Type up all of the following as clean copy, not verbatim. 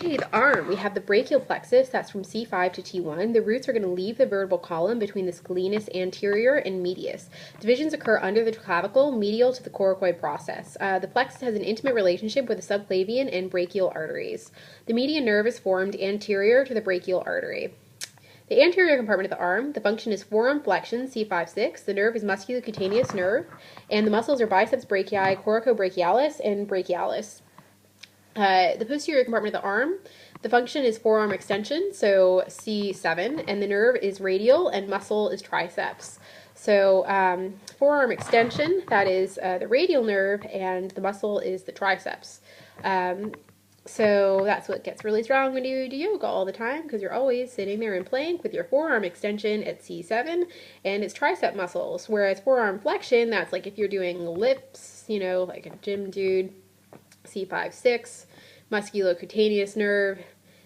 Okay, the arm. We have the brachial plexus, that's from C5 to T1. The roots are going to leave the vertebral column between the scalenus anterior and medius. Divisions occur under the clavicle, medial to the coracoid process. The plexus has an intimate relationship with the subclavian and brachial arteries. The median nerve is formed anterior to the brachial artery. The anterior compartment of the arm, the function is forearm flexion, C5-6. The nerve is musculocutaneous nerve, and the muscles are biceps brachii, coracobrachialis, and brachialis. The posterior compartment of the arm, the function is forearm extension, so C7, and the nerve is radial and muscle is triceps. So forearm extension, that is the radial nerve, and the muscle is the triceps. So that's what gets really strong when you do yoga all the time, because you're always sitting there in plank with your forearm extension at C7 and it's tricep muscles. Whereas forearm flexion, that's like if you're doing lifts, you know, like a gym dude, C5-6, musculocutaneous nerve,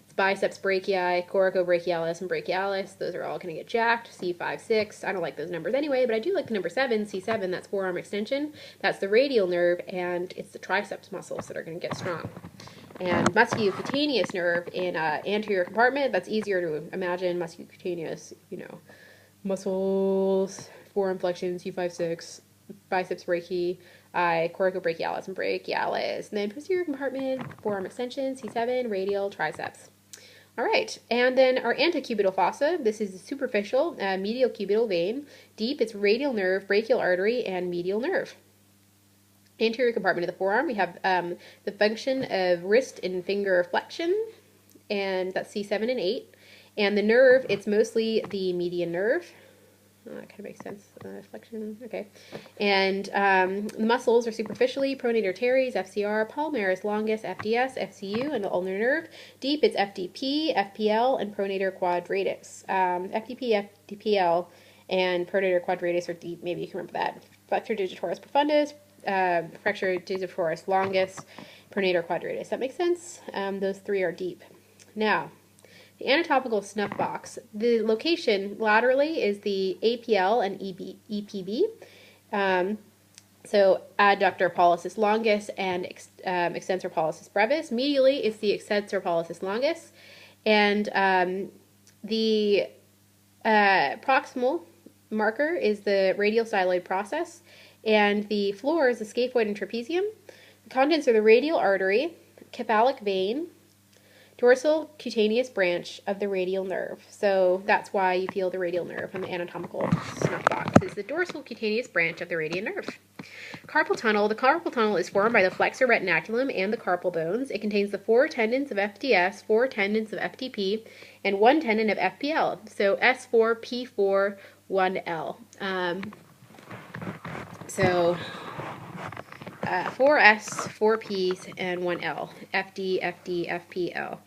it's biceps brachii, coracobrachialis, and brachialis. Those are all going to get jacked. C5-6. I don't like those numbers anyway, but I do like the number 7, C7. That's forearm extension. That's the radial nerve, and it's the triceps muscles that are going to get strong. And musculocutaneous nerve in anterior compartment, that's easier to imagine. Musculocutaneous, you know, muscles, forearm flexion, C5-6, biceps brachii, coracobrachialis and brachialis. And then posterior compartment, forearm extension, C7, radial, triceps. All right, and then our antecubital fossa, this is the superficial medial cubital vein. Deep, it's radial nerve, brachial artery, and medial nerve. Anterior compartment of the forearm, we have the function of wrist and finger flexion, and that's C7 and 8. And the nerve, it's mostly the median nerve. Oh, that kind of makes sense. Flexion, okay. And the muscles are superficially pronator teres, FCR, palmaris longus, FDS, FCU, and the ulnar nerve. Deep, it's FDP, FPL, and pronator quadratus. FDP, FDPL, and pronator quadratus are deep. Maybe you can remember that. Flexor digitoris profundus, flexor digitoris longus, pronator quadratus. That makes sense? Those three are deep. Now, the anatomical snuff box. The location laterally is the APL and EPB. So adductor pollicis longus and extensor pollicis brevis. Medially, it's the extensor pollicis longus. And the proximal marker is the radial styloid process. And the floor is the scaphoid and trapezium. The contents are the radial artery, cephalic vein, dorsal cutaneous branch of the radial nerve. So that's why you feel the radial nerve on the anatomical snuff box is the dorsal cutaneous branch of the radial nerve. Carpal tunnel. The carpal tunnel is formed by the flexor retinaculum and the carpal bones. It contains the 4 tendons of FDS, 4 tendons of FTP, and 1 tendon of FPL. So S4, P4, 1L. 4S, 4 Ps, and 1L. FD, FD, FPL.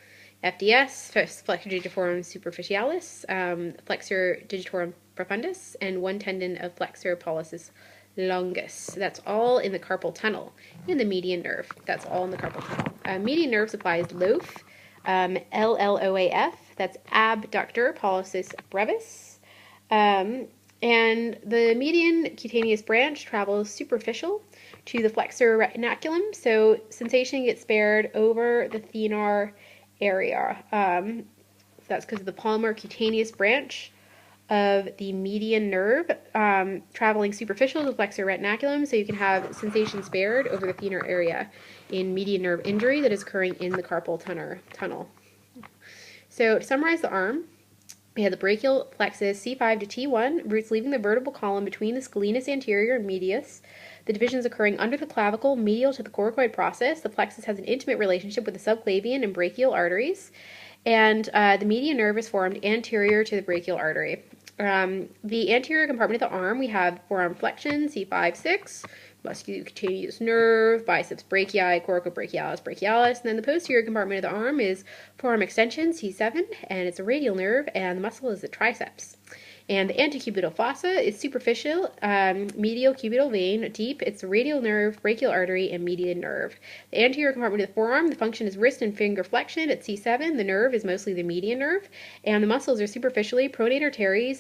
FDS, flexor digitorum superficialis, flexor digitorum profundus, and 1 tendon of flexor pollicis longus. That's all in the carpal tunnel. And the median nerve. That's all in the carpal tunnel. Median nerve supply is LOAF, LLOAF. That's abductor pollicis brevis. And the median cutaneous branch travels superficial to the flexor retinaculum, so sensation gets spared over the thenar area. So that's because of the palmar cutaneous branch of the median nerve traveling superficial to the flexor retinaculum, so you can have sensation spared over the thenar area in median nerve injury that is occurring in the carpal tunnel. So to summarize the arm, we have the brachial plexus C5 to T1, roots leaving the vertebral column between the scalenus anterior and medius. The divisions occurring under the clavicle, medial to the coracoid process. The plexus has an intimate relationship with the subclavian and brachial arteries. And the median nerve is formed anterior to the brachial artery. The anterior compartment of the arm, we have forearm flexion, C5-6, musculocutaneous nerve, biceps brachii, coracobrachialis, brachialis. And then the posterior compartment of the arm is forearm extension, C7, and it's a radial nerve, and the muscle is the triceps. And the antecubital fossa is superficial, medial cubital vein, deep. It's radial nerve, brachial artery, and median nerve. The anterior compartment of the forearm, the function is wrist and finger flexion at C7. The nerve is mostly the median nerve, and the muscles are superficially pronator teres,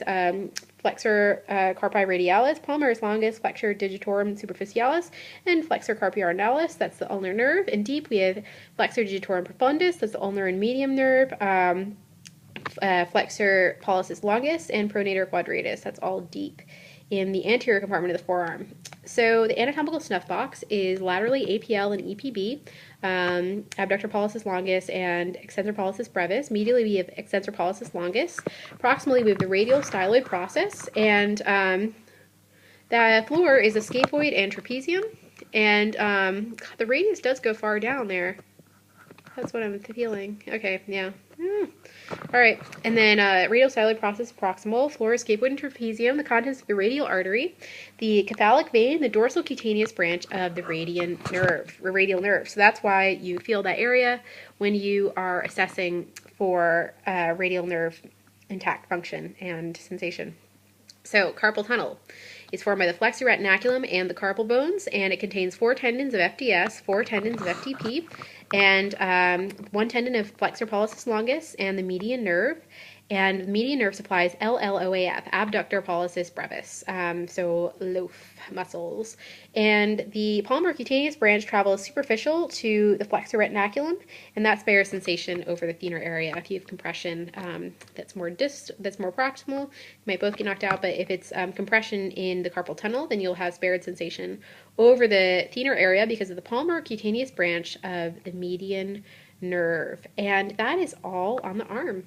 flexor carpi radialis, palmaris longus, flexor digitorum superficialis, and flexor carpi ornalis. That's the ulnar nerve. And deep, we have flexor digitorum profundus. That's the ulnar and medium nerve. Flexor pollicis longus, and pronator quadratus. That's all deep in the anterior compartment of the forearm. So the anatomical snuff box is laterally APL and EPB, abductor pollicis longus and extensor pollicis brevis. Medially, we have extensor pollicis longus. Proximally, we have the radial styloid process, and the floor is a scaphoid and trapezium, and God, the radius does go far down there. That's what I'm feeling. Okay, yeah. All right, and then radial styloid process proximal, floor is scaphoid and trapezium, the contents of the radial artery, the cephalic vein, the dorsal cutaneous branch of the radial nerve. So that's why you feel that area when you are assessing for radial nerve intact function and sensation. So carpal tunnel is formed by the flexor retinaculum and the carpal bones, and it contains 4 tendons of FDS, 4 tendons of FTP, and 1 tendon of flexor pollicis longus and the median nerve. And the median nerve supplies LLOAF, abductor pollicis brevis, so loaf muscles. And the palmar cutaneous branch travels superficial to the flexor retinaculum, and that spares sensation over the thenar area. If you have compression that's more proximal, you might both get knocked out, but if it's compression in the carpal tunnel, then you'll have spared sensation over the thenar area because of the palmar cutaneous branch of the median nerve. And that is all on the arm.